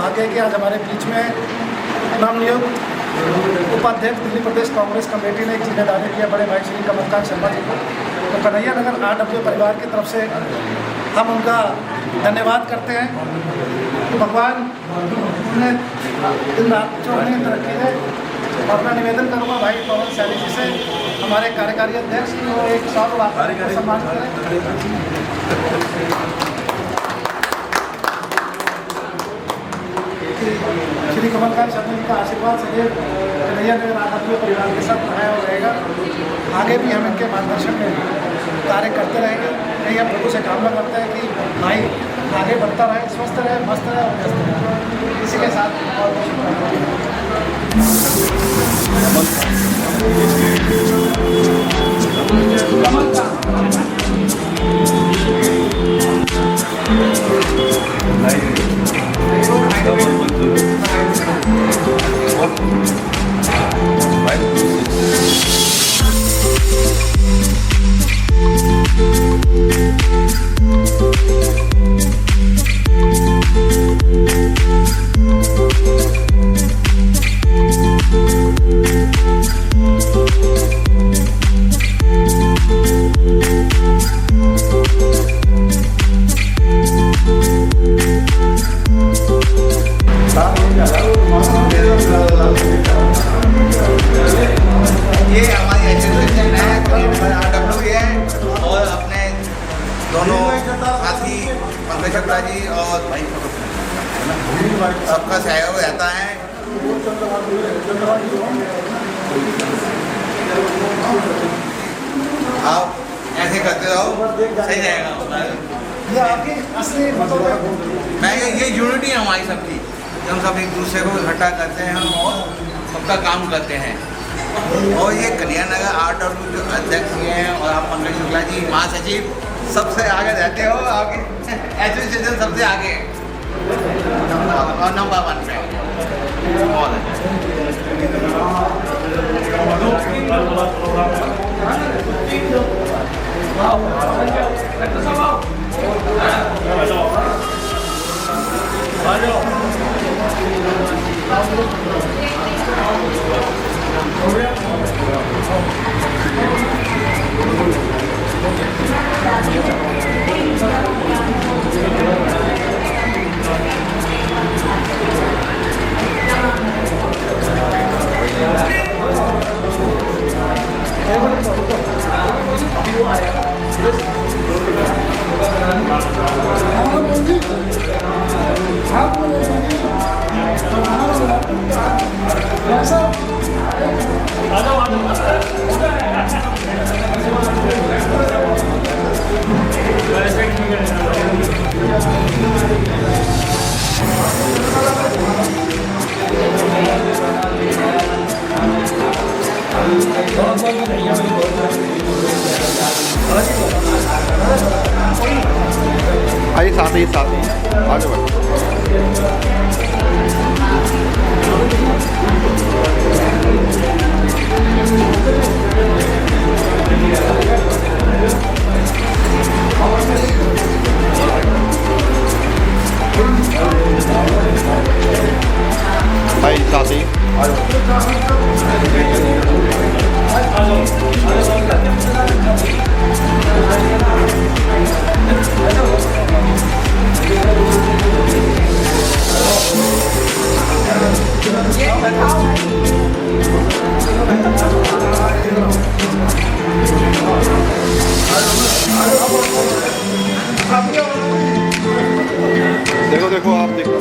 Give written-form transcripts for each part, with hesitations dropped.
सौभाग्य है कि आज हमारे बीच में नवनियुक्त उपाध्यक्ष दिल्ली प्रदेश कांग्रेस कमेटी ने एक जिम्मेदारी दिया बड़े भाई श्री कमलकांत शर्मा जी को। तो कन्हैया नगर RW परिवार की तरफ से हम उनका धन्यवाद करते हैं। तो भगवान उन्हें दिन रात जो उन्हें तरक्की है। और मैं निवेदन करूँगा भाई पवन सैनी जी से, हमारे कार्यकारी अध्यक्ष को एक सम्मान करें। श्री कमलकांत शर्मा जी का आशीर्वाद सदैव कन्हैया नगर RW परिवार के साथ रहा और रहेगा। आगे भी हम इनके मार्गदर्शन में कार्य करते रहेंगे। यही हम प्रभु से कामना करते हैं कि भाई आगे बढ़ता रहे, स्वस्थ रहे, मस्त रहे और व्यस्त रहे। इसी के साथ बहुत बहुत ये हमारी एजुकेशन है RW है और अपने दोनों साथी पंकज शुक्ला जी और भाई सबका सहयोग रहता है। आप ऐसे करते रहो, सही रहेगा। ये आपकी असली मैं ये यूनिटी है हमारी सबकी, हम सब एक दूसरे को इकट्ठा करते हैं और सबका काम करते हैं। और ये कन्हैया नगर RW जो अध्यक्ष हैं और आप पंकज शुक्ला जी महासचिव सबसे आगे रहते हो, आगे एसोसिएशन सबसे आगे और नंबर 1 पे बहुत आइए साथ ही आगे बढ़ो। भाई साथी देखो देखो आप देखो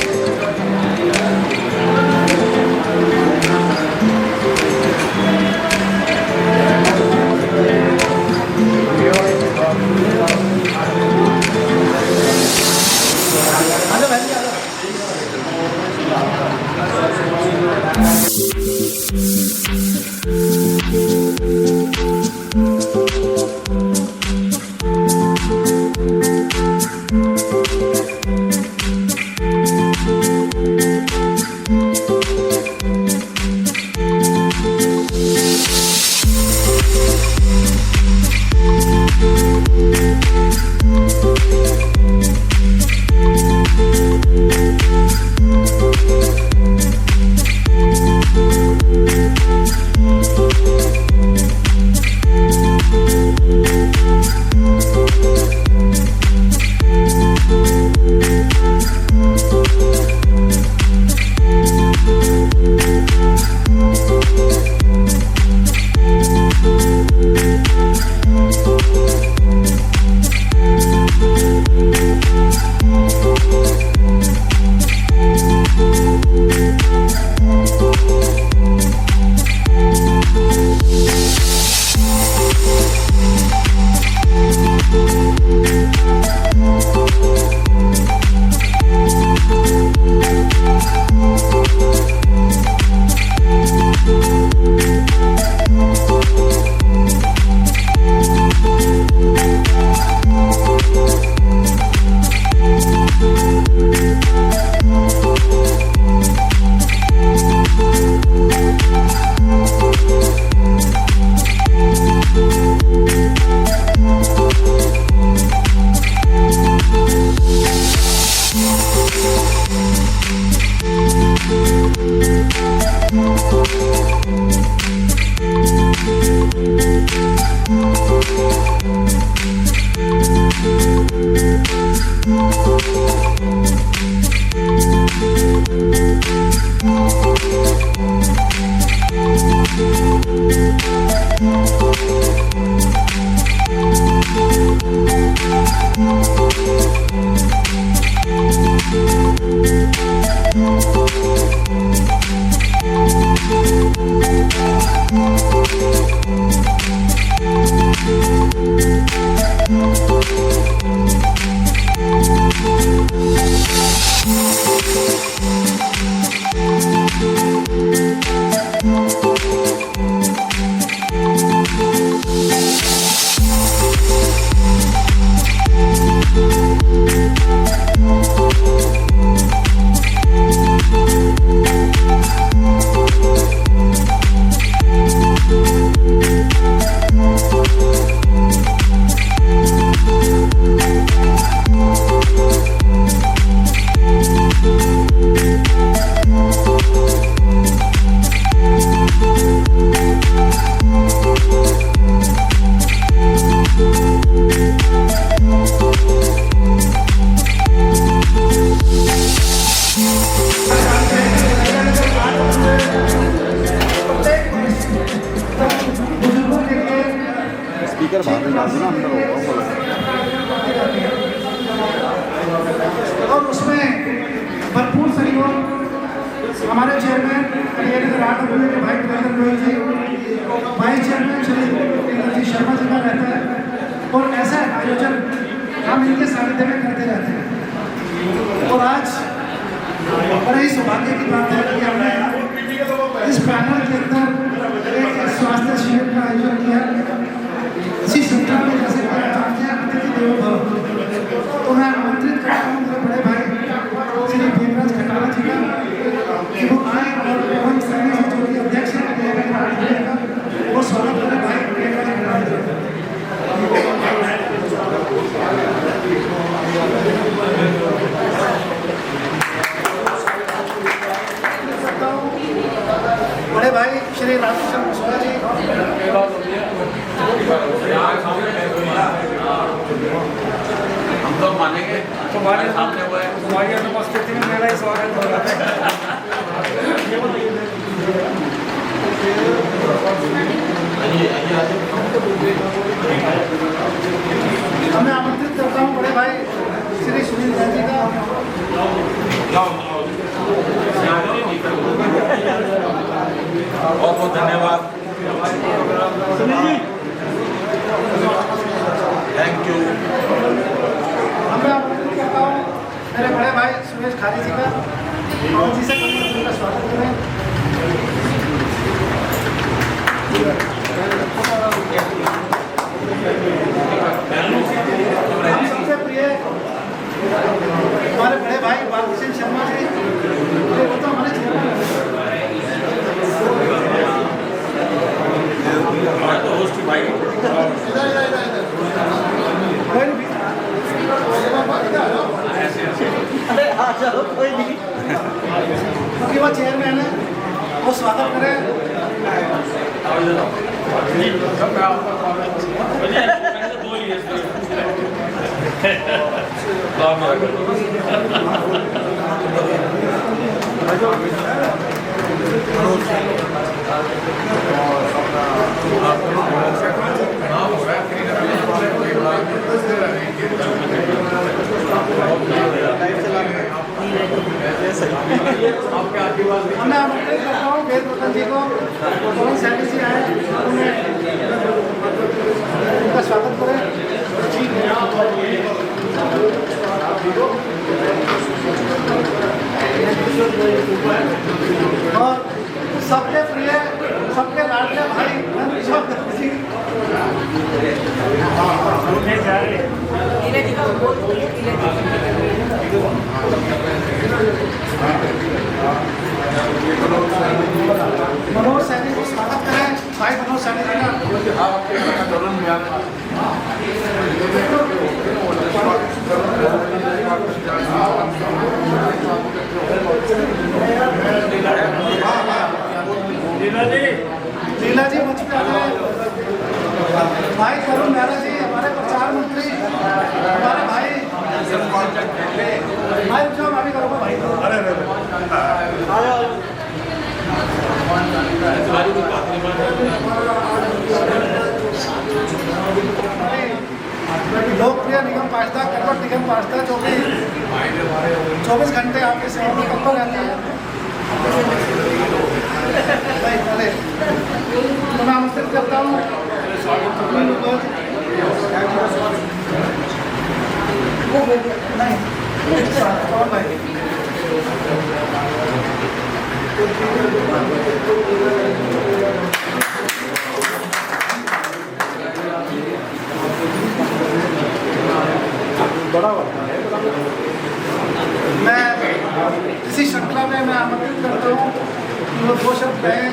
स्पीकर बाहर निकाल देना, अंदर होगा और उसमें भरपूर सहयोग हमारे चेयरमैन के भाई प्रदर्शन गोयल जी, वाइस चेयरमैन श्री शर्मा जी का रहता है। और ऐसा आयोजन हम इनके सानिध्य में करते रहते हैं। और आज बड़े ही सौभाग्य की बात है कि हमने इस पैनल के अंदर एक स्वास्थ्य शिविर का आयोजन किया। इसी संख्या में जैसे अतिथि देवो भव, तो मैं आमंत्रित करता हूँ मेरे बड़े भाई श्री भीमराज खटाला जी का कि वो आए और एवं सभी जो कि अध्यक्ष हैं वो स्वागत करें भाई भीमराज खटाला जी। बड़े भाई श्री रामकृष्ण कुशवाहा जी, हम तो मानेंगे तुम्हारे सामने हुआ है, तुम्हारी अनुपस्थिति में मेरा ही स्वागत हो रहा है। मैं आमंत्रित करता हूँ बड़े भाई श्री सुनील जैन जी का। बहुत बहुत धन्यवाद, थैंक यू। मैं आमंत्रित करता हूँ मेरे बड़े भाई सुरेश खारी जी का, और जिसे उनका स्वागत करें। सबसे प्रिय हमारे बड़े भाई बालकृष्ण शर्मा जी, वो तो हमारे कोई मौजूदा चेयरमैन है वो स्वागत करें। मैं आमंत्रित करता हूँ वेद रतन जी को, पवन सैनी जी आए, उनका स्वागत करें। और सबके प्रिय, सबके लाडले भाई मनोज सैनी को स्वागत करें। भाई मनोज सैनी जी का लीला जी मुझ पे भाई करुण मेहरा जी हमारे प्रचार मंत्री, हमारे भाई जो मैं भी करूँगा भाई। लोकप्रिय निगम पार्षद करवट निगम पार्षद जो कि 24 घंटे आपके सेवा में तत्पर रहते हैं। तो मैं आमंत्रित करता हूँ मैं इसी श्रृंखला में मैं आमंत्रित करता हूँ कि वो दो शब्द कहें।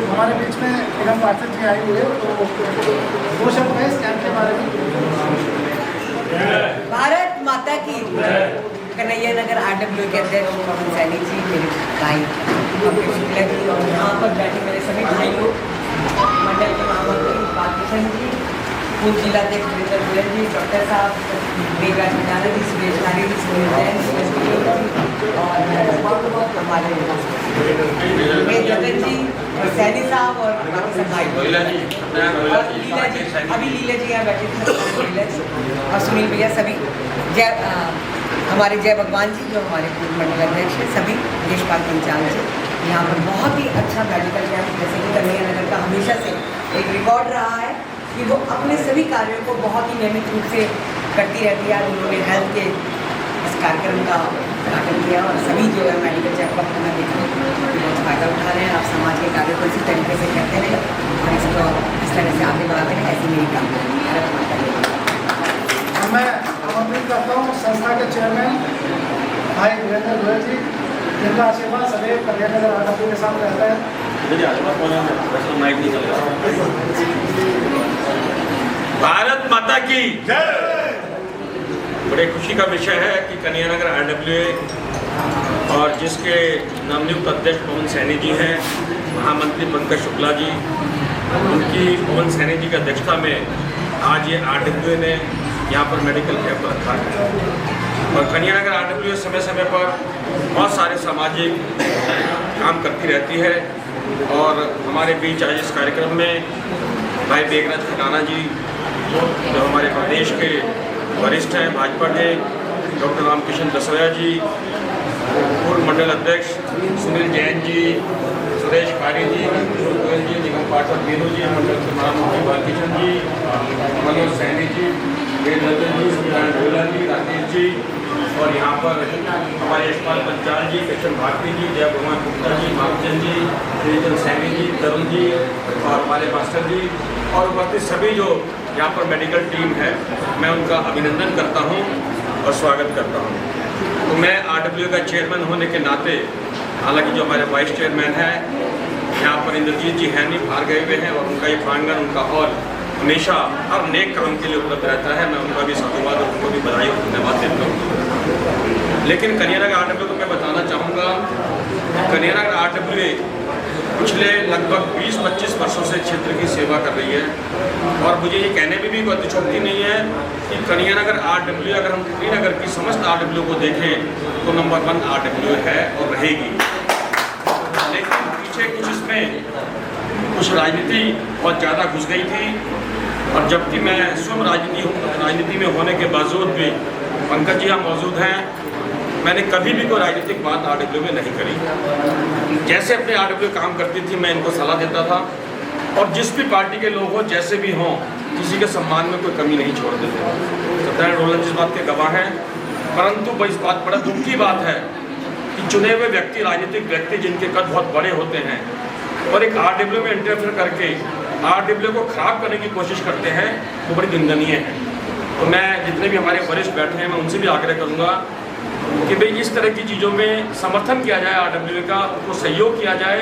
हमारे बीच में निगम पार्षद जी आए हुए, तो दो शब्द कहें इस कैंप के बारे में। भारत माता की। कन्हैया नगर RWA के अध्यक्ष पवन सैनी जी, मेरे भाई शुक्ला जी, और यहाँ पर बैठे मेरे सभी भाई लोग, मंडल के महामंत्री बालकृष्ण जी, पूर्व जिलाध्यक्ष वीरेंद्र गोयल जी, डॉक्टर साहब मेघराज मडाना जी, सुरेश नारी जी, सुनील जैन, और हमारे वेद रतन जी, सैनी साहब और बाकी सब भाई, लीला जी, अभी लीला जी यहाँ बैठे थे, और सुनील भैया, सभी हमारे जय भगवान जी जो हमारे पूर्व मंडल अध्यक्ष हैं, सभी देशपाल पंचाल जी। यहाँ पर बहुत ही अच्छा मेडिकल कैंप, जैसे कि कन्हैया नगर का हमेशा से एक रिकॉर्ड रहा है कि वो अपने सभी कार्यों को बहुत ही नियमित रूप से करती रहती है। उन्होंने हेल्थ के इस कार्यक्रम का उद्घाटन किया और सभी जो है मेडिकल चेकअप में देखने बहुत फ़ायदा उठा रहे हैं। आप समाज के कार्यों को इसी तरीके से करते रहें और इसको इस तरह से आगे बढ़ाते हैं। ऐसी मेरी काम मैं आमंत्रित करता हूँ संस्था के चेयरमैन भाई वीरेंद्र गोयल जी, जिनका आशीर्वाद सदैव कन्हैया नगर RWA के साथ रहता है। भारत माता की जय। बड़े खुशी का विषय है कि कन्हैया नगर RWA और जिसके नवनियुक्त अध्यक्ष पवन सैनी जी हैं, महामंत्री पंकज शुक्ला जी, उनकी पवन सैनी जी की अध्यक्षता में आज ये RWA ने यहाँ पर मेडिकल कैंप रखा है। और कन्हैया नगर RWA समय समय पर बहुत सारे सामाजिक काम करती रहती है। और हमारे बीच आज इस कार्यक्रम में भाई मेघराज मडाना जी जो हमारे प्रदेश के वरिष्ठ हैं भाजपा के, डॉक्टर रामकिशन दसोया जी, पूर्व मंडल अध्यक्ष सुनील जैन जी, सुरेश कारी जी, गोयल जी, निगम पार्षद मीनू जी, मंडल के महामंत्री बालकृष्ण जी, मनोज सैनी जी, वेद रतन जी, लीला जी, राकेश जी, और यहाँ पर हमारे यशपाल पंचाल जी, कृष्ण भारती जी, जय भगवान गुप्ता जी, मामचंद जी, श्रीचंद सैनी जी, तरुण जी, और हमारे मास्टर जी, और उपस्थित सभी जो यहाँ पर मेडिकल टीम है, मैं उनका अभिनंदन करता हूँ और स्वागत करता हूँ। तो मैं RWA का चेयरमैन होने के नाते, हालांकि जो हमारे वाइस चेयरमैन हैं यहाँ पर इंद्रजीत जी हैं नहीं, बाहर गए हुए हैं, और उनका ये प्रांगण, उनका हॉल हमेशा हर नेक काम के लिए उपलब्ध रहता है। मैं उनका भी साधुवाद और उनको भी बधाई और धन्यवाद देता हूँ। लेकिन कन्हैया नगर RWA को मैं बताना चाहूँगा कन्हैयानगर RWA पिछले लगभग 20-25 वर्षों से क्षेत्र की सेवा कर रही है और मुझे ये कहने में भी कोई अतिशयोक्ति नहीं है कि कन्हैयानगर RWA, अगर हम श्रीनगर की समस्त RWA को देखें तो नंबर 1 RWA है और रहेगी। लेकिन पीछे कुछ इसमें कुछ राजनीति बहुत ज़्यादा घुस गई थी और जबकि मैं स्वयं राजनीति में होने के बावजूद भी, पंकज जी यहाँ मौजूद हैं, मैंने कभी भी कोई राजनीतिक बात RWA में नहीं करी। जैसे अपने RWA काम करती थी मैं इनको सलाह देता था और जिस भी पार्टी के लोग हों, जैसे भी हों, किसी के सम्मान में कोई कमी नहीं छोड़ देते। सत्यनारायण रोलन जिस बात के गवाह हैं, परंतु इस बात बड़ा दुख की बात है कि चुने हुए व्यक्ति, राजनीतिक व्यक्ति जिनके कद बहुत बड़े होते हैं और एक RWA में इंटरफेयर करके RWA को खराब करने की कोशिश करते हैं, वो बड़ी निंदनीय है। तो मैं जितने भी हमारे वरिष्ठ बैठे हैं, मैं उनसे भी आग्रह करूँगा कि भाई इस तरह की चीज़ों में समर्थन किया जाए, RWA का उनको सहयोग किया जाए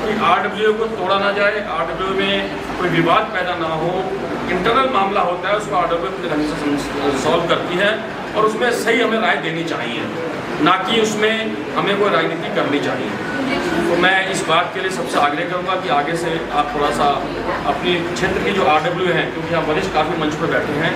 कि RWA को तोड़ा ना जाए, RWA में कोई विवाद पैदा ना हो। इंटरनल मामला होता है, उसको RWA पूरे ढंग से सॉल्व करती है और उसमें सही हमें राय देनी चाहिए, ना कि उसमें हमें कोई राजनीति करनी चाहिए। तो मैं इस बात के लिए सबसे आग्रह करूँगा कि आगे से आप थोड़ा सा अपनी क्षेत्र की जो RWA हैं, क्योंकि यहाँ वरिष्ठ काफ़ी मंच पर बैठे हैं,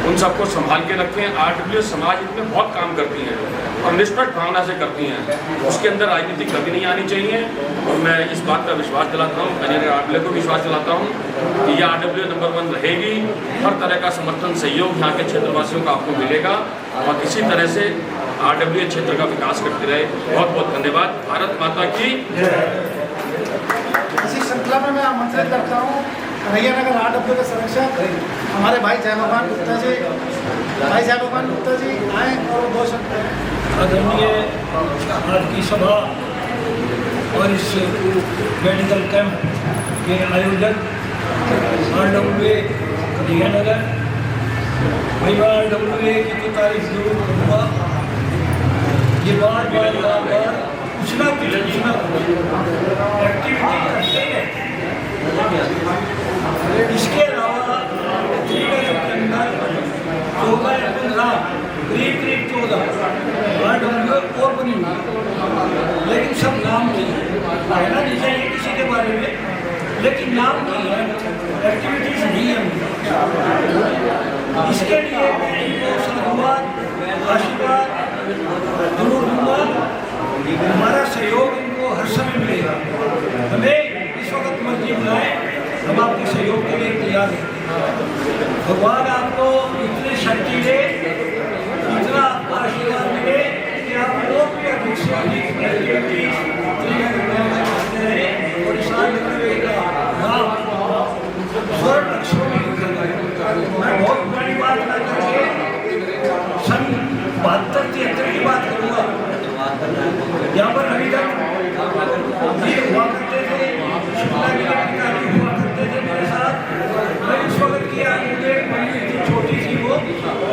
उन सबको संभाल के रखें। RWA समाज इसमें बहुत काम करती हैं और निष्पक्ष भावना से करती हैं, उसके अंदर राजनीति कभी नहीं आनी चाहिए। और मैं इस बात का विश्वास दिलाता हूँ, कन्हैयानगर RWA को विश्वास दिलाता हूँ कि यह RWA नंबर 1 रहेगी। हर तरह का समर्थन, सहयोग यहाँ के क्षेत्रवासियों का आपको मिलेगा और इसी तरह से RWA क्षेत्र का विकास करते रहे। बहुत बहुत धन्यवाद। भारत माता की। इसी श्रृंखला में मैं आमंत्रित करता हूँ कन्हैयानगर RWA के संरक्षक हमारे भाई जयभगवान गुप्ता जी, आए और 2 शब्द। आदरणीय आज की सभा और इस मेडिकल कैंप के आयोजक RWA कन्हैयानगर, मैं RWA की तारीफ जरूर करूँगा। ये बार कुछ ना कुछ एक्टिविटी करते हैं। इसके अलावा श्रीनगर के अंदर 14 या 15 करीब 14 RWA और बनी हुई, लेकिन सब नाम नहीं है। कहना नहीं चाहिए किसी के बारे में, लेकिन नाम नहीं है, एक्टिविटीज नहीं है। इसके लिए मैं इनको साधुवाद, आशीर्वाद जरूर दूंगा। हमारा सहयोग इनको हर समय मिलेगा। हमें इस वक्त मर्जी बुलाए, हम आपके सहयोग के लिए तैयार हैं। भगवान आपको इतनी शक्ति दे, इतना आशीर्वाद मिले कि आप लोग भी अधिक से अधिक एक्टिविटीज करते रहें और इस RWA का नाम स्वर्ण अक्षरों में लिखा जाए। मैं बहुत बड़ी बात ना करके सन 72-73 की बात करूँगा। यहाँ पर अभी तक ये हुआ करते थे, शिमला के अधिकारी हुआ करते थे मेरे साथ। मैं उस वक्त की RWA छोटी सी वो,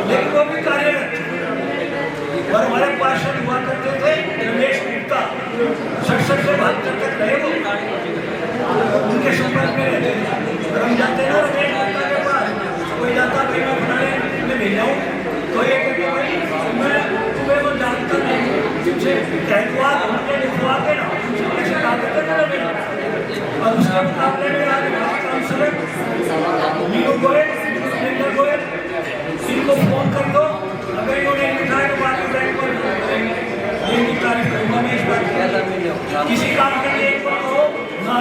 लेकिन वो भी कार्यरत थे। और हमारे पार्षद हुआ करते थे रमेश गुप्ता, 67 से 72 तक रहे वो, उनके संपर्क में रहते थे। और हम जाते ना रमेश गुप्ता के पास, कोई जाता भाई मैं बनाने में भेजा हूँ, तो ये कहते भाई मैं तुम्हें वो जानता नहीं, तुमसे कहवा हमने लिखवा के ना ऐसे कागज कर रहे हैं। और उसके मुकाबले में आज काउंसलर मीनू गोयल, सुरेंद्र गोयल, इनको फोन कर दो, अगर इन्होंने लिखा है तो बात बैंक पर ये तारीफ करूँगा मैं इस बात। किसी काम के लिए एक बार हो ना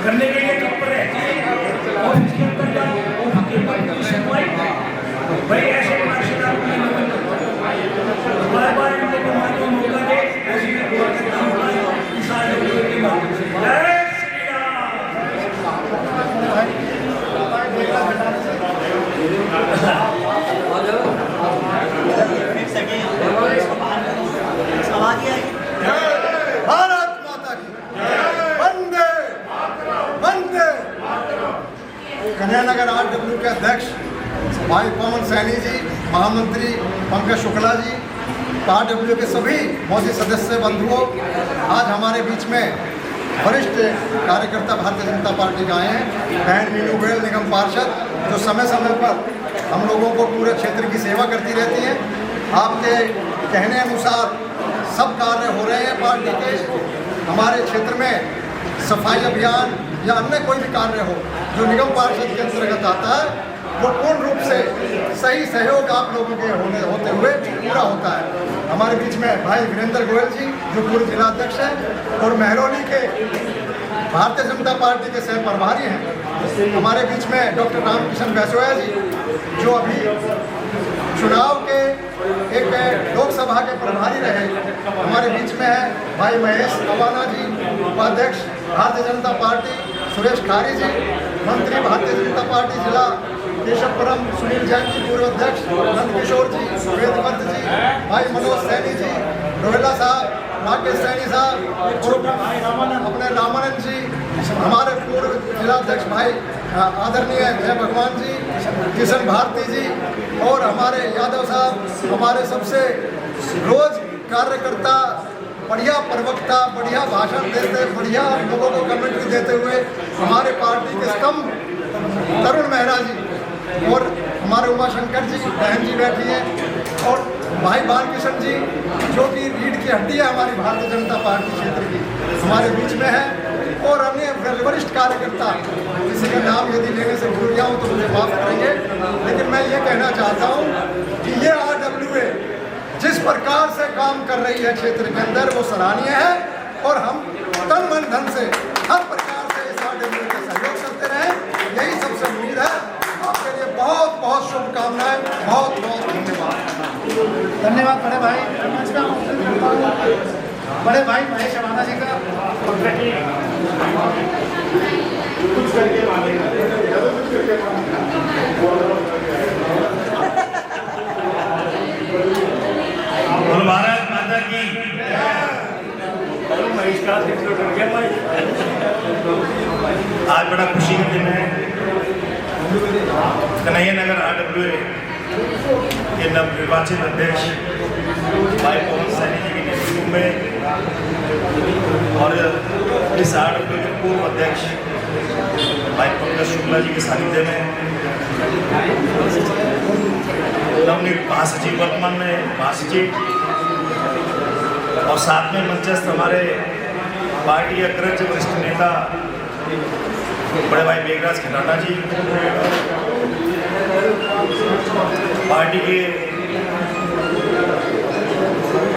करने के लिए तत्पर रहती है और इसके अंदर जाओ और सुनवाई भाई ऐसे बार इनको बनाने का मौका दे, ऐसी भी दुआ करता हूँ इस RWA के माध्यम से। जय श्री राम। भारत माता की वंदे वंदे। कन्हैयानगर RWA के अध्यक्ष भाई पवन सैनी जी, महामंत्री पंकज शुक्ला जी, RWA के सभी मौजूद सदस्य बंधुओं, आज हमारे बीच में वरिष्ठ कार्यकर्ता भारतीय जनता पार्टी का आए हैं, बहन मीनू गोयल निगम पार्षद, जो समय समय पर हम लोगों को पूरे क्षेत्र की सेवा करती रहती हैं। आपके कहने अनुसार सब कार्य हो रहे हैं पार्टी के। हमारे क्षेत्र में सफाई अभियान या अन्य कोई भी कार्य हो जो निगम पार्षद के अंतर्गत आता है, वो पूर्ण रूप से सही सहयोग आप लोगों के होते हुए पूरा होता है। हमारे बीच में भाई वीरेंद्र गोयल जी जो पूर्व जिलाध्यक्ष हैं और महरौली के भारतीय जनता पार्टी के सह प्रभारी हैं। हमारे बीच में डॉक्टर रामकिशन बैसोया जी जो अभी चुनाव के एक लोकसभा के प्रभारी रहे। हमारे बीच में है भाई महेश अवाना जी, उपाध्यक्ष भारतीय जनता पार्टी, सुरेश खारी जी मंत्री भारतीय जनता पार्टी जिला, केशवपुरम सुनील जैन जी पूर्व अध्यक्ष, नंदकिशोर जी, वेदवंत जी, भाई मनोज सैनी जी, रोहिला साहब, राकेश सैनी साहब, अपने रामानंद जी, हमारे पूर्व जिलाध्यक्ष भाई आदरणीय जय भगवान जी, किशन भारती जी और हमारे यादव साहब, हमारे सबसे रोज कार्यकर्ता, बढ़िया प्रवक्ता, बढ़िया भाषण देते, बढ़िया लोगों को कमेंट्री देते हुए हमारे पार्टी के स्तंभ तरुण मेहरा जी और हमारे उमाशंकर जी बहन जी बैठी हैं और भाई बालकिशन जी जो कि रीढ़ की हड्डी है हमारी भारतीय जनता पार्टी क्षेत्र की, हमारे बीच में है और अन्य वरिष्ठ कार्यकर्ता। किसी का नाम यदि लेने से भूल जाऊँ तो मुझे माफ करेंगे, लेकिन मैं ये कहना चाहता हूँ कि ये RWA जिस प्रकार से काम कर रही है क्षेत्र के अंदर वो सराहनीय है और हम तन मन धन से हर प्रकार से इस RWA का सहयोग करते रहें, यही सबसे उम्मीद है। आपके लिए बहुत बहुत शुभकामनाएं, बहुत बहुत धन्यवाद। धन्यवाद बड़े भाई। बड़े भाई महेश अवाना जी का भारत माता की आज बड़ा खुशी का दिन है। कन्हैया नगर RWA के नवनिर्वाचित अध्यक्ष भाई पवन सैनी जी के नेतृत्व में और इस RWA के पूर्व अध्यक्ष भाई पंकज शुक्ला जी के सानिध्य में महासचिव वर्तमान में महासचिव और साथ में मंचस्थ हमारे पार्टी अग्रज वरिष्ठ नेता बड़े भाई मेघराज खटाना जी, पार्टी के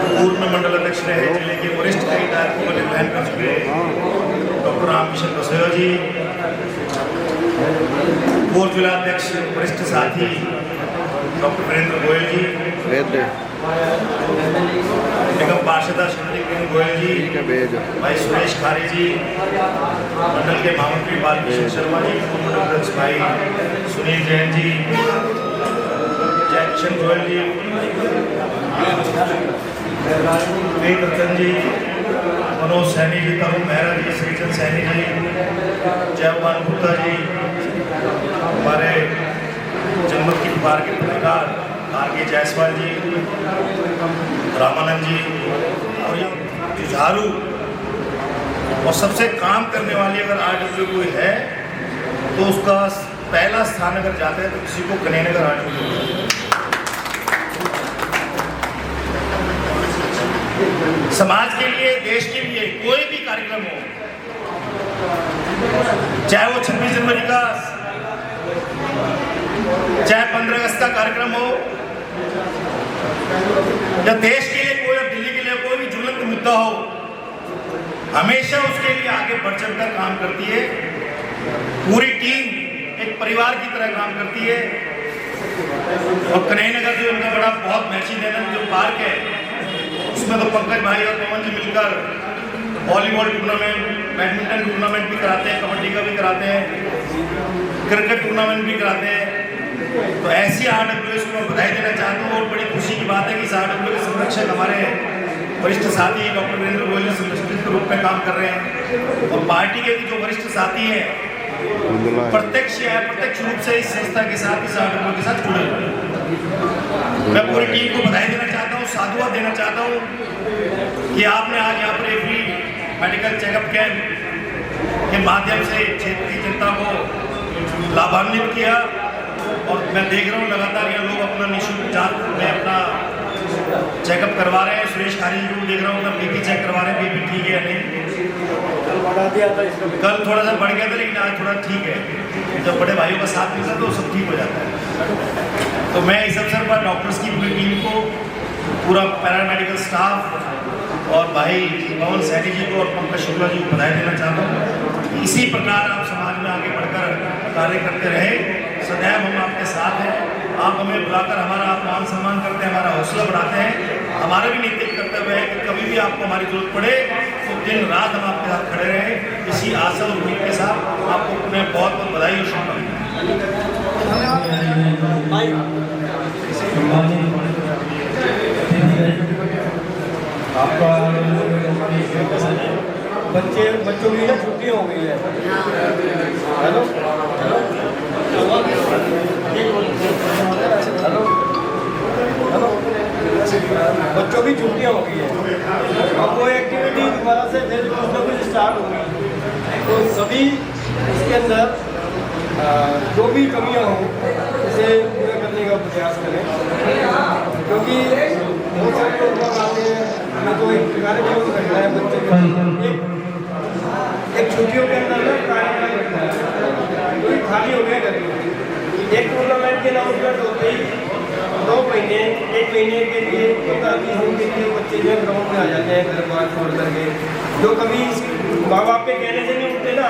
पूर्व मंडल अध्यक्ष रहे जिले के वरिष्ठ कई दायित्वों को निर्वहन कर चुके डॉक्टर रामकिशन बैसोया जी, पूर्व जिलाध्यक्ष वरिष्ठ साथी डॉक्टर वीरेंद्र गोयल जी, निगम पार्षद श्रीमती किरण गोयल जी, भाई सुरेश खारी जी, मंडल के महामंत्री बालकिशन शर्मा जी, पूर्व मंडल अध्यक्ष भाई सुनील जैन जी, जय किशन गोयल जी, वेद रतन जी, मनोज सैनी जी, तरुण मेहरा जी, श्रीचंद सैनी जी, जयवान गुप्ता जी, हमारे जनमत की पुकार के पत्रकार RK जायसवाल जी, रामानंद जी और ये जुझारू और सबसे काम करने वाली अगर RWA कोई है तो उसका पहला स्थान अगर जाता है तो किसी को कन्हैया नगर RWA। समाज के लिए, देश के लिए कोई भी कार्यक्रम हो, चाहे वो 26 जनवरी का, चाहे 15 अगस्त का कार्यक्रम हो या देश के लिए कोई, दिल्ली के लिए कोई भी ज्वलंत मुद्दा हो, हमेशा उसके लिए आगे बढ़ चढ़कर काम करती है। पूरी टीम एक परिवार की तरह काम करती है और कन्हैया नगर जो उनका बड़ा बहुत मैची नैनन जो पार्क है उसमें तो पंकज भाई और पवन जी मिलकर वॉलीबॉल टूर्नामेंट, बैडमिंटन टूर्नामेंट भी कराते हैं, कबड्डी का भी कराते हैं, क्रिकेट टूर्नामेंट भी कराते हैं। तो ऐसी RWA को मैं बधाई देना चाहता हूँ और बड़ी खुशी की बात है कि इस RWA के संरक्षक हमारे वरिष्ठ साथी डॉक्टर वीरेंद्र गोयल संरक्षक के रूप में काम कर रहे हैं और पार्टी के भी जो वरिष्ठ साथी हैं प्रत्यक्ष या अप्रत्यक्ष रूप से इस संस्था के साथ, इस RWA के साथ जुड़े हुए हैं। मैं पूरी टीम को बधाई देना चाहता हूँ, साधुवाद देना चाहता हूँ कि आपने आज यहाँ पर फ्री मेडिकल चेकअप कैंप के माध्यम से क्षेत्र की जनता को लाभान्वित किया और मैं देख रहा हूँ लगातार ये लोग अपना निःशुल्क जांच में अपना चेकअप करवा रहे हैं। सुरेश खारी जी को देख रहा हूँ उधर बीपी चेक करवा रहे हैं, बीपी ठीक है या नहीं। कल थोड़ा सा बढ़ गया था लेकिन आज थोड़ा ठीक है। जब बड़े भाइयों का साथ मिलता है तो सब ठीक हो जाता है। तो मैं इस अवसर पर डॉक्टर्स की पूरी टीम को, पूरा पैरामेडिकल स्टाफ और भाई पवन सैनी जी को और पंकज शुक्ला जी को बधाई देना चाहता हूँ। इसी प्रकार आप समाज में आगे बढ़कर कार्य करते रहे, सदैव हम आपके साथ हैं। आप हमें बुलाकर हमारा आप मान सम्मान करते हैं, हमारा हौसला बढ़ाते हैं। हमारा भी नैतिक कर्तव्य है कि कभी भी आपको हमारी जरूरत पड़े तो दिन रात हम आपके साथ खड़े रहें। इसी आशा और उम्मीद के साथ आपको मैं बहुत बहुत बधाई और शुभकामनाएं। आपका बच्चों की ना छुट्टी हो गई है। हेलो हेलो हेलो, बच्चों की छुट्टियाँ हो गई है। अब वो एक्टिविटी दोबारा से फिर कुछ ना कुछ स्टार्ट होगी, तो सभी इसके अंदर जो भी कमियाँ हों उसे पूरा करने का प्रयास करें, क्योंकि बहुत सारे लोग आते हैं हमें तो एक कार्यक्रम रखना है बच्चों के एक छुट्टियों के अंदर ना कार्यक्रम रखना है, तो खाली हो गया करके एक टूर्नामेंट के अनाउंसमेंट होते ही 2 महीने 1 महीने के लिए 15-20 दिन के लिए बच्चे जो ग्राउंड में आ जाते हैं घर बार छोड़ करके, जो कभी माँ बाप के कहने से नहीं उठते ना,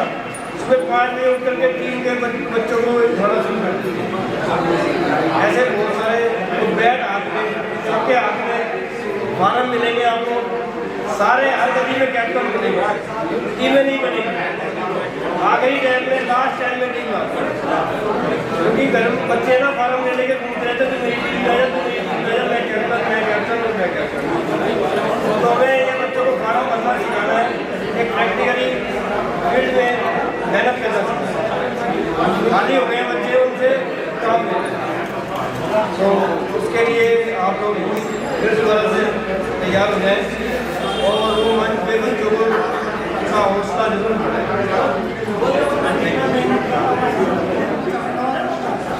उसमें 5 बजे उठ करके टीम के बच्चों को उठाना शुरू कर देते हैं। ऐसे बहुत सारे बैट हाथ में, सबके हाथ में फार्म मिलेंगे आपको, सारे हर गली में कैप्टन मिलेंगे, टीमें नहीं बनेगी। आखिरी टाइम में लास्ट टाइम में टीम आती है, क्योंकि घर बच्चे ना फार्म ले लेके घूमते रहते तो मेरी टीम गया, तो मेरी टीम गया, मैं कैप्टन और मैं कैप्टन। तो हमें ये बच्चों को फार्म भरना सिखाना है, एक प्रैक्टिकली फील्ड में मेहनत करना चाहिए। खाली हो गए बच्चे, उनसे काम लेना, तो उसके लिए आप लोग फिर दोबारा से तैयार हो जाए और वो मंच पे बच्चों को का हौसला जरूर बढ़ाए।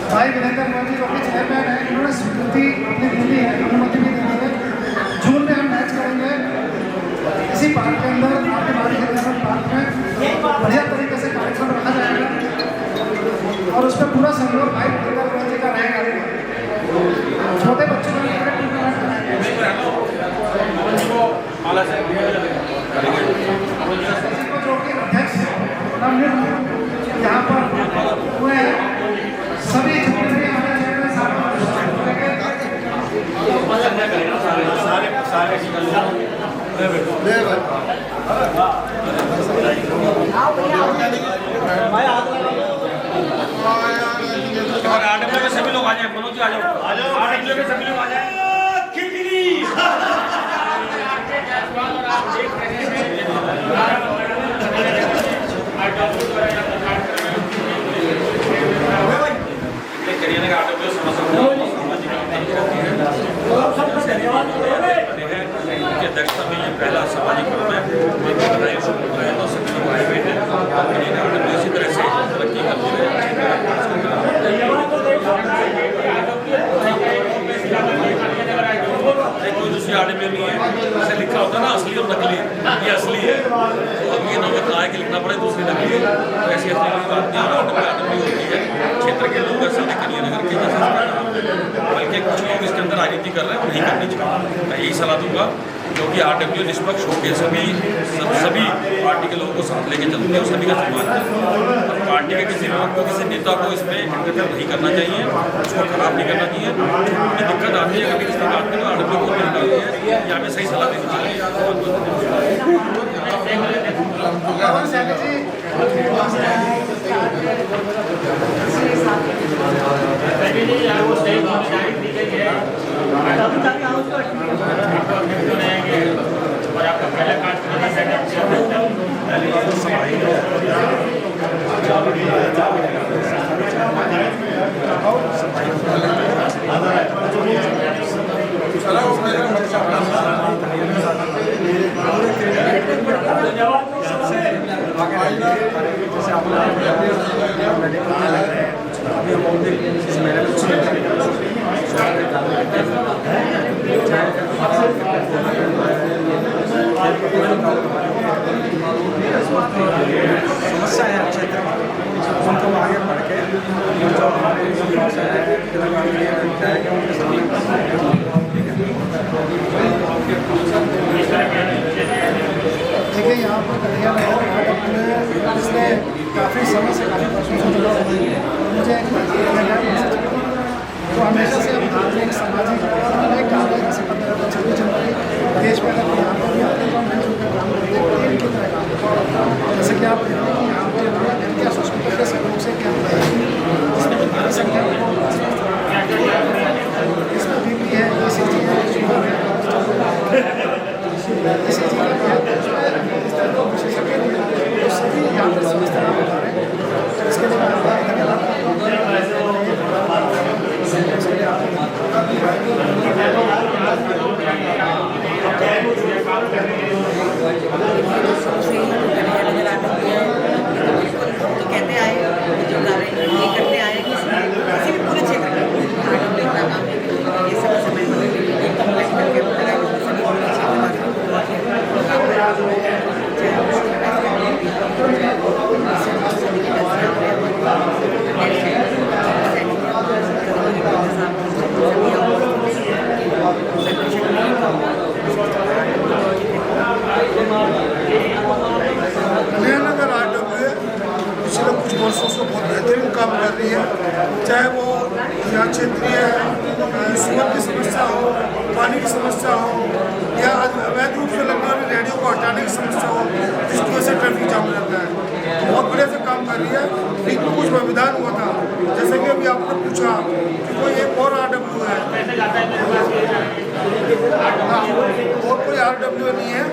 भाई वीरेंद्र मोदी जो कि चेयरमैन है, इन्होंने स्वीकृति अपनी दी है, अनुमति भी दी है। जून में हम मैच करेंगे इसी पार्क के अंदर, आपके बाड़ी पार्क में बढ़िया तरीके से कार्यक्रम रखा जाएगा और उस पर पूरा सहयोग भाई वीरेंद्र मोदी का रहेगा। छोटे बच्चों को टूर्नामेंट कराएंगे। जो कि अध्यक्ष यहाँ पर हुए सभी जितने आरडब्ल्यू के सभी लोग आ जाए, मनोज जी आ जाओ, आरडब्ल्यू के सभी लोग आ जाए। करियर का आरडब्ल्यू उनके अध्यक्षता में ये पहला सामाजिक पर्व है, तो सभी लोग आए हुए हैं। इसी तरह से तरक्की करते हुए कोई दूसरी आरडब्ल्यू नहीं है, जैसे लिखा होता है ना असली और नकली, ये असली है। तो अब ये नौबत आए कि लिखना पड़े दूसरी नकली है, तो ऐसी असली बात नहीं आरडब्ल्यू होती है। क्षेत्र के लोग ऐसा करियर नगर के जैसे, बल्कि कुछ लोग इसके अंदर राजनीति कर रहे हैं, नहीं करनी चाहिए। मैं यही सलाह दूंगा, क्योंकि आरडब्ल्यू निष्पक्ष होकर सभी पार्टी के लोगों को साथ लेके चलते हैं और सभी का सम्मान करते हैं। और पार्टी के किसी लोग को, किसी नेता को इसमें इंटरफेयर नहीं करना चाहिए, उसको खराब नहीं करना चाहिए। उनकी दिक्कत आती है कभी किसी बात में, तो आरडब्ल्यू को निकालती है, या हमें सही सलाह देनी चाहिए। जैसे समस्या है क्षेत्र में उनको आगे बढ़ के जो हमारे समस्या है उनके सामने देखिए यहाँ पर कन्हैया नगर पिछले काफ़ी समय से काफ़ी वर्षों से जुड़ा हुआ है। मुझे एक बात दिया गया तो हमेशा से हम धार्मिक सामाजिक अनेक कार्य जैसे 15 अगस्त 26 जनवरी देश में अगर यहाँ पर भी आते हैं तो हम मिलजुल कर काम करते हैं टीम की तरह काम करते हैं। जैसे कि आप यहाँ पर भारतीय संस्कृति के सहयोग से क्या होता है इसमें बड़ी संख्या इसमें भी है इसी चीज़ है इसी चीज़ को विशेषज्ञ तो सभी यहाँ पर समझते हैं बता रहे हैं इसके लिए मैं आपका धन्यवाद करता हूँ। तो कहते आए जो कार्य ये करते आए कि किसी भी पूरे क्षेत्र में इतना काम है ये समय समय पर एक कंप्लेंट करके बताया सभी पूरे क्षेत्र में कन्हैया नगर RWA पिछले कुछ वर्षों से बहुत बेहतरीन काम कर रही है, चाहे वो यहाँ क्षेत्रीय सीवर की समस्या हो, पानी की समस्या हो या अवैध रूप से लगने वाली रेडियो को हटाने की समस्या हो जिसकी वजह से ट्रैफिक जाम रहता है। बहुत बड़े से काम कर रही है। बीच में कुछ व्यवधान हुआ था, जैसे कि अभी आपने पूछा कि कोई एक और RWA है, और कोई RWA नहीं है,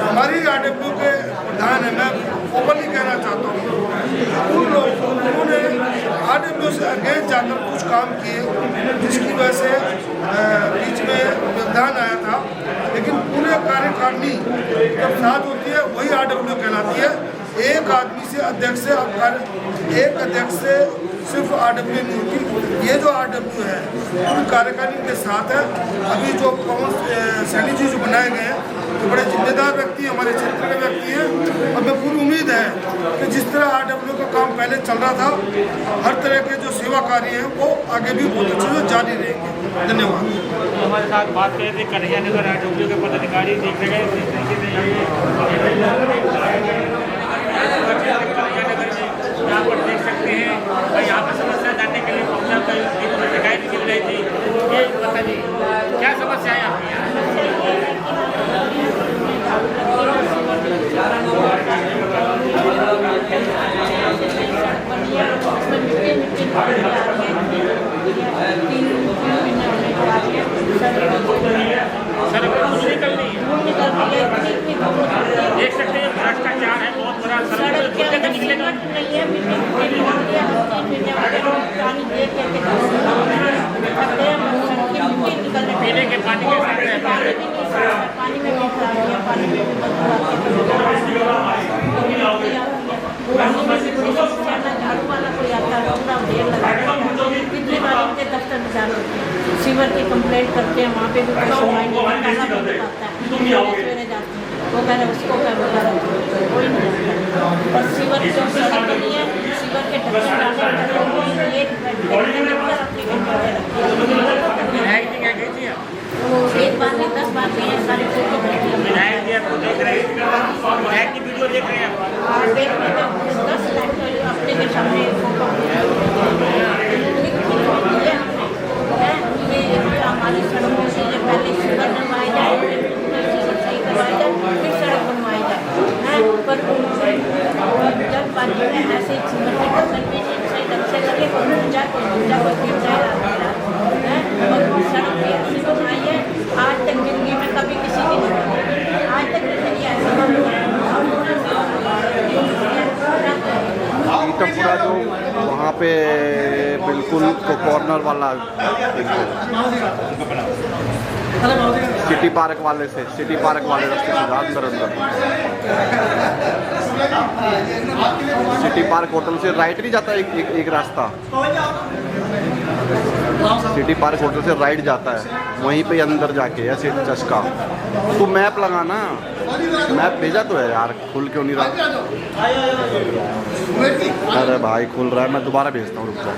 हमारी RWA के प्रधान है। मैं ओपनली कहना चाहता हूँ उन लोगों उन्होंने RWA से अगेंस्ट जाकर कुछ काम किए जिसकी वजह से बीच में व्यवधान आया था, लेकिन पूरे कार्यकारिणी जब साथ होती है वही RWA कहलाती है। एक आदमी से अध्यक्ष से एक अध्यक्ष से सिर्फ RWA नहीं होती। ये जो RWA है पूरी कार्यकारिणी के साथ है। अभी जो पवन सैनी जी जो बनाए गए हैं तो बड़े जिम्मेदार व्यक्ति हैं, हमारे क्षेत्र के व्यक्ति हैं, और मैं पूरी उम्मीद है कि जिस तरह RWA का काम पहले चल रहा था हर तरह के जो सेवा कार्य हैं वो आगे भी बहुत अच्छे से जारी रहेंगे। धन्यवाद। हमारे साथ बात कर रहे थे कन्हैया नगर RWA के पदाधिकारी देखने गए जिस तरीके से यहाँ पर देख सकते हैं और यहाँ पर समस्या जानने के लिए पहुँचा कर शिकायत मिल रही थी। ये बताइए क्या समस्या है आपकी यहाँ? सड़क पर कुछ निकल नहीं है। देख सकते हैं भ्रष्टाचार है बहुत बड़ा। सड़क पर निकलेगा पीने के पानी के साथ रहता है। पानी में भी खराबी है, पानी में भी झाड़ू वाला कोई आता है पूरा ढेर लगा कितनी बार इनके दफ्तर में जाना सीवर की कंप्लेंट करते हैं, वहाँ पे भी कोई सुनवाई नहीं आता है। सवेरे जाते हैं वो कह रहे उसको क्या बता रहे कोई नहीं जाता। और सीवर की सड़क के लिए सीवर के ढक्कन वो एक बार में 10 बार में सारे विधायक जी आपको देख रहे हैं, विधायक की वीडियो देख रहे हैं आप 10 अपने के सामने फोटो ये हमारी सड़कों से ये पहले सीवर बनवाई जाए, सही करवाई जाए, फिर सड़क बनवाई जाए। पर जब पानी में ऐसे सीवर के ढक्कन में सही ढंग से लगे और ऊंचा को गिर जाए और सड़क भी ऐसी बनाई है आज तक जिंदगी में कभी किसी की नहीं बनी। आज तक जिंदगी ऐसी पूरा जो वहाँ पे बिल्कुल कॉर्नर वाला सिटी पार्क वाले रास्ते से अंदर सिटी पार्क होटल से राइट नहीं जाता एक रास्ता, सिटी पार्क होटल से राइट जाता है, वहीं पे अंदर जाके है सिटी चस्का। तो मैप लगाना, मैप भेजा तो है यार, खुल क्यों नहीं रहा? अरे भाई खुल रहा है, मैं दोबारा भेजता हूँ, रुक जाओ।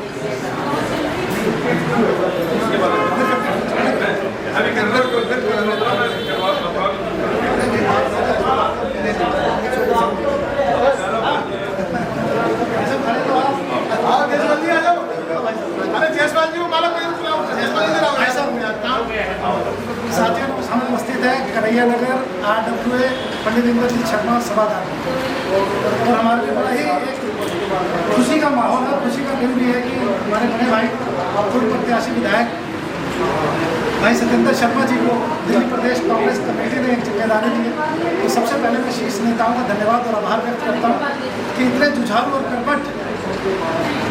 साथियों हम उपस्थित है कन्हैया नगर RWA पंडित इंद्रजीत शर्मा सभागार में, और हमारे लिए बड़ा ही एक खुशी का माहौल है, खुशी का दिन भी है कि हमारे बड़े भाई पूर्व प्रत्याशी विधायक भाई सत्येंद्र शर्मा जी को दिल्ली प्रदेश कांग्रेस कमेटी ने एक जिम्मेदारी दी है। तो सबसे पहले मैं शीर्ष नेताओं का धन्यवाद और आभार व्यक्त करता हूँ कि इतने जुझारू और कर्मठ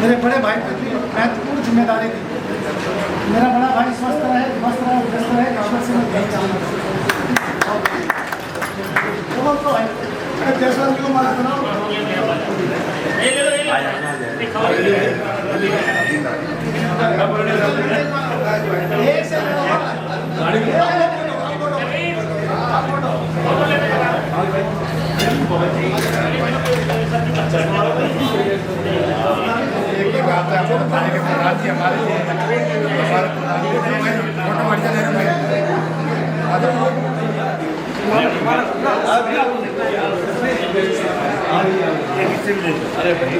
मेरे बड़े भाई को इतनी महत्वपूर्ण जिम्मेदारी दी। मेरा बड़ा भाई स्वस्थ रहे, मस्त रहे, व्यस्त रहे, ईश्वर से मैं यही चाहूँगा। जयसवाल जी को माला बनाओ। अरे भाई